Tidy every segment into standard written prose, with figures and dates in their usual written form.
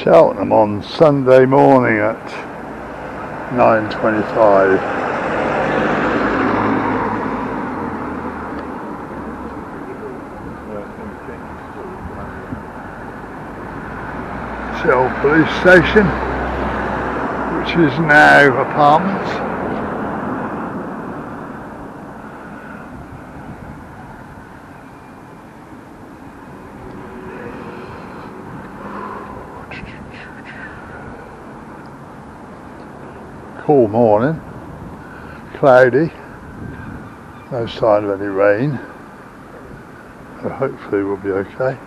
Cheltenham on Sunday morning at 9:25. Shell police station, which is now apartments. Cool morning, cloudy, no sign of any rain, so hopefully we'll be okay.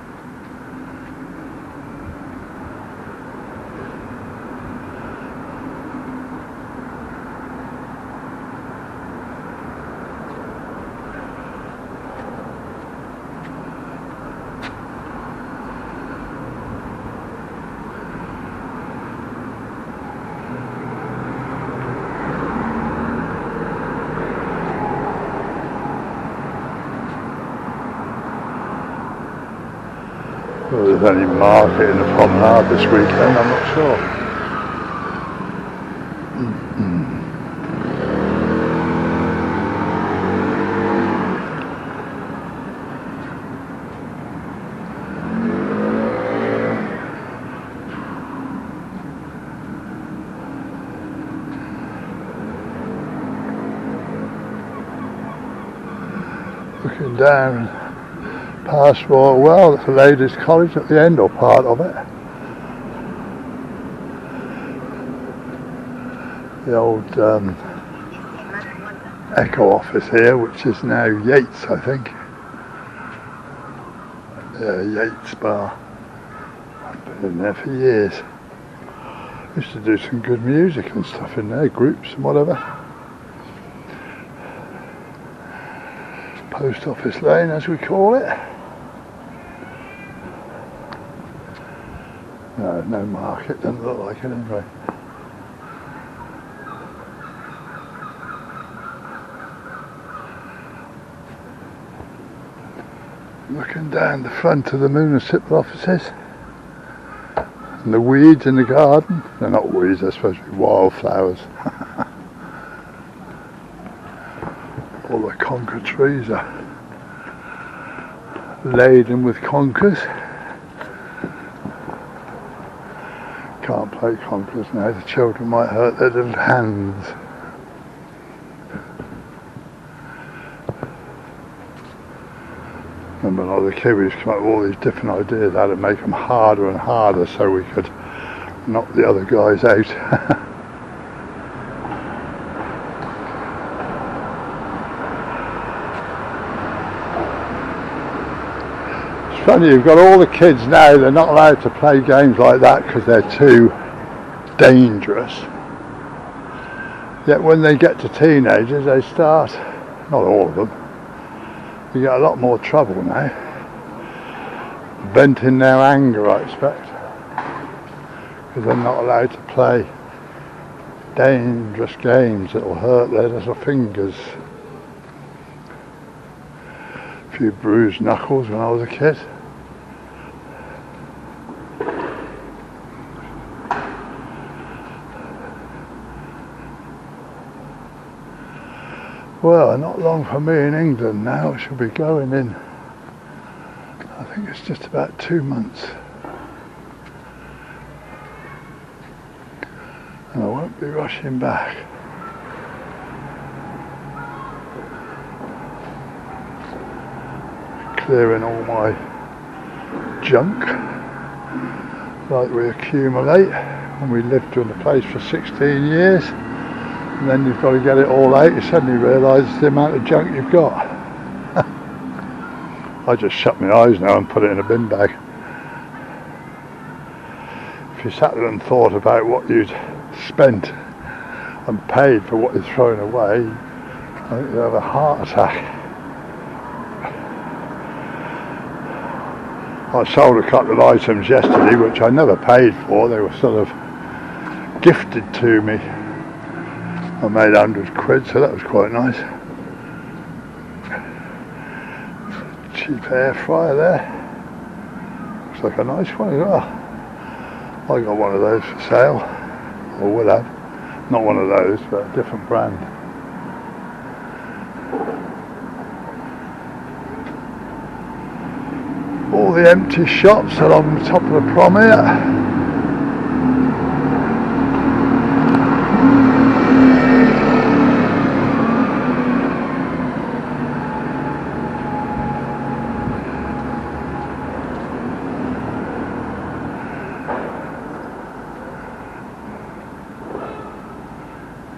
Whether there's any market in the promenade this weekend, I'm not sure. Looking down past Royal Well, that's a ladies' college at the end, or part of it. The old Echo office here, which is now Yates, I think. Yeah, Yates Bar. I've been in there for years. Used to do some good music and stuff in there, groups and whatever. Post Office Lane, as we call it. No market, doesn't look like it anyway. Looking down the front of the municipal offices, and the weeds in the garden. They're not weeds, they're supposed to be wildflowers. All the conker trees are laden with conkers. Can't play conkers now, the children might hurt their little hands. Remember, when I was a kid, we used to come up with all these different ideas how to make them harder and harder so we could knock the other guys out. It's funny, you've got all the kids now, they're not allowed to play games like that because they're too dangerous. Yet when they get to teenagers, they start, not all of them, you get a lot more trouble now. Venting their anger, I expect, because they're not allowed to play dangerous games that will hurt their little fingers. A few bruised knuckles when I was a kid. Well, not long for me in England now. I shall be going in, I think it's just about 2 months. And I won't be rushing back. Clearing all my junk, like we accumulate when we lived in the place for 16 years. And then you've got to get it all out, you suddenly realise the amount of junk you've got. I just shut my eyes now and put it in a bin bag. If you sat there and thought about what you'd spent and paid for what you're throwing away, I think you'd have a heart attack. I sold a couple of items yesterday which I never paid for, they were sort of gifted to me. I made 100 quid, so that was quite nice. Cheap air fryer there. Looks like a nice one as well. I got one of those for sale, or would have. Not one of those, but a different brand. All the empty shops along the top of the prom here.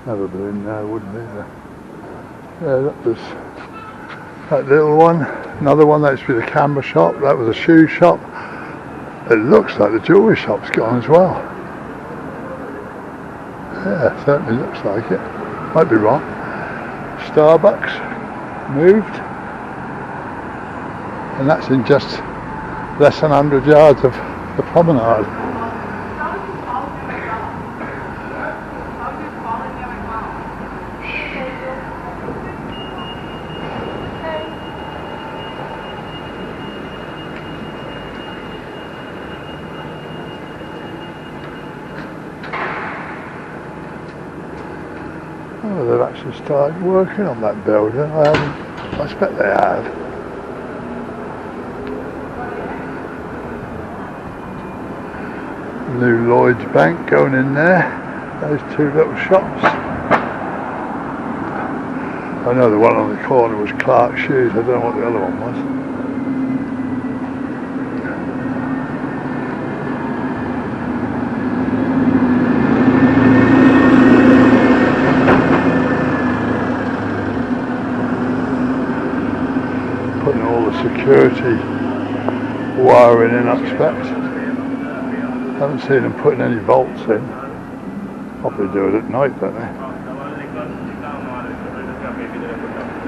Never been in there, wouldn't either. Yeah, that was that little one. Another one, that used to be the camera shop. That was a shoe shop. It looks like the jewellery shop's gone as well. Yeah, certainly looks like it. Might be wrong. Starbucks moved. And that's in just less than 100 yards of the promenade. Oh, they've actually started working on that building. I expect they have. New Lloyd's Bank going in there. Those two little shops. I know the one on the corner was Clark's Shoes. I don't know what the other one was. Putting all the security wiring in, I expect. Haven't seen them putting any bolts in. Probably do it at night, don't they?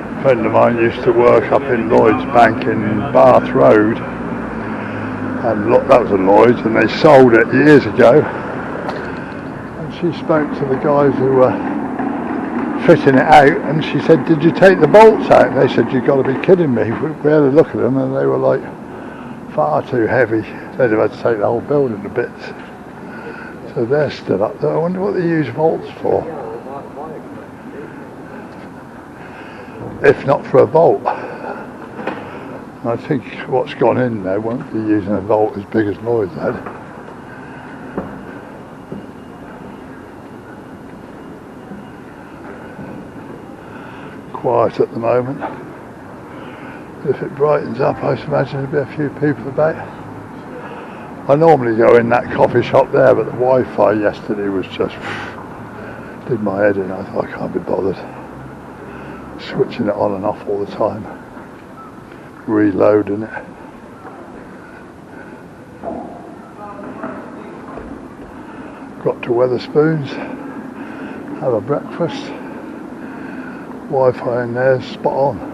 A friend of mine used to work up in Lloyd's Bank in Bath Road, and that was a Lloyd's, and they sold it years ago. And she spoke to the guys who were fitting it out, and she said, "Did you take the bolts out?" And they said, "You've got to be kidding me." We had a look at them, and they were like far too heavy. They'd have had to take the whole building to bits. So they're still up there. I wonder what they use bolts for. If not for a bolt. I think what's gone in there won't be using a bolt as big as Lloyd's had. Quiet at the moment. If it brightens up, I imagine there'll be a few people about. I normally go in that coffee shop there, but the Wi-Fi yesterday was just did my head in. I thought, I can't be bothered switching it on and off all the time, reloading it. Got to Wetherspoons, have a breakfast. Wi-Fi in there, spot on.